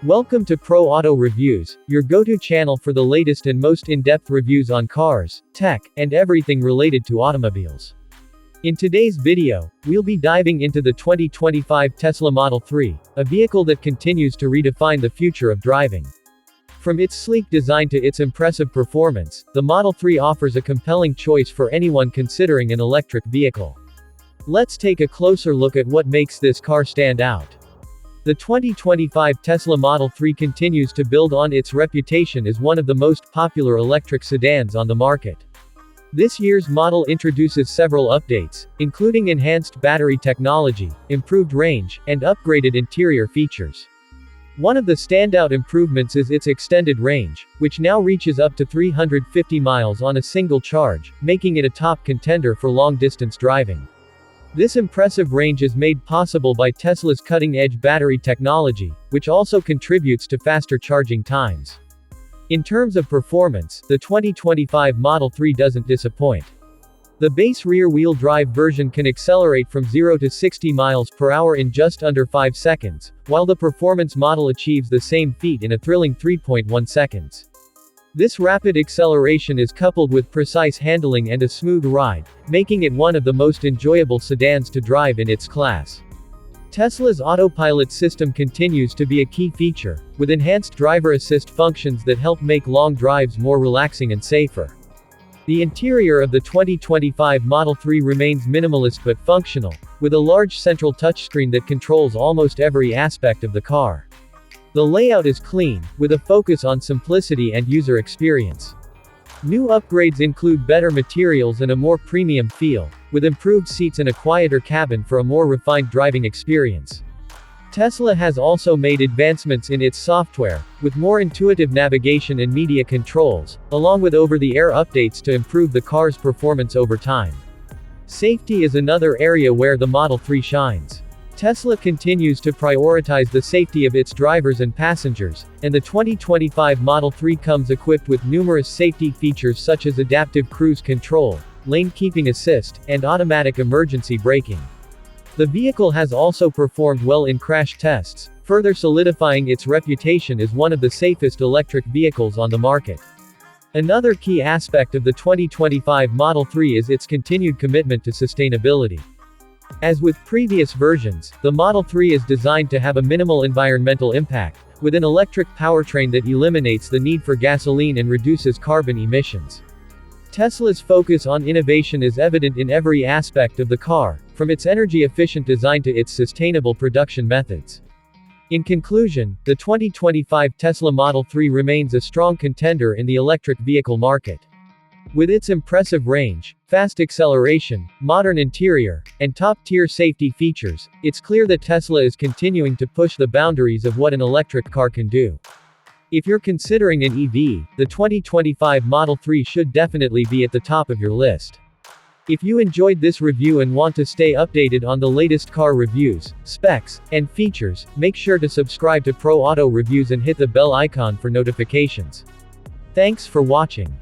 Welcome to Pro Auto Reviews, your go-to channel for the latest and most in-depth reviews on cars, tech, and everything related to automobiles. In today's video, we'll be diving into the 2025 Tesla Model 3, a vehicle that continues to redefine the future of driving. From its sleek design to its impressive performance, the Model 3 offers a compelling choice for anyone considering an electric vehicle. Let's take a closer look at what makes this car stand out. The 2025 Tesla Model 3 continues to build on its reputation as one of the most popular electric sedans on the market. This year's model introduces several updates, including enhanced battery technology, improved range, and upgraded interior features. One of the standout improvements is its extended range, which now reaches up to 350 miles on a single charge, making it a top contender for long-distance driving. This impressive range is made possible by Tesla's cutting-edge battery technology, which also contributes to faster charging times. In terms of performance, the 2025 Model 3 doesn't disappoint. The base rear-wheel drive version can accelerate from 0 to 60 miles per hour in just under 5 seconds, while the performance model achieves the same feat in a thrilling 3.1 seconds. This rapid acceleration is coupled with precise handling and a smooth ride, making it one of the most enjoyable sedans to drive in its class. Tesla's autopilot system continues to be a key feature, with enhanced driver assist functions that help make long drives more relaxing and safer. The interior of the 2025 Model 3 remains minimalist but functional, with a large central touchscreen that controls almost every aspect of the car. The layout is clean, with a focus on simplicity and user experience. New upgrades include better materials and a more premium feel, with improved seats and a quieter cabin for a more refined driving experience. Tesla has also made advancements in its software, with more intuitive navigation and media controls, along with over-the-air updates to improve the car's performance over time. Safety is another area where the Model 3 shines. Tesla continues to prioritize the safety of its drivers and passengers, and the 2025 Model 3 comes equipped with numerous safety features such as adaptive cruise control, lane keeping assist, and automatic emergency braking. The vehicle has also performed well in crash tests, further solidifying its reputation as one of the safest electric vehicles on the market. Another key aspect of the 2025 Model 3 is its continued commitment to sustainability. As with previous versions, the Model 3 is designed to have a minimal environmental impact, with an electric powertrain that eliminates the need for gasoline and reduces carbon emissions. Tesla's focus on innovation is evident in every aspect of the car, from its energy-efficient design to its sustainable production methods. In conclusion, the 2025 Tesla Model 3 remains a strong contender in the electric vehicle market. With its impressive range, fast acceleration, modern interior, and top-tier safety features, it's clear that Tesla is continuing to push the boundaries of what an electric car can do. If you're considering an EV, the 2025 Model 3 should definitely be at the top of your list. If you enjoyed this review and want to stay updated on the latest car reviews, specs, and features, make sure to subscribe to Pro Auto Reviews and hit the bell icon for notifications. Thanks for watching.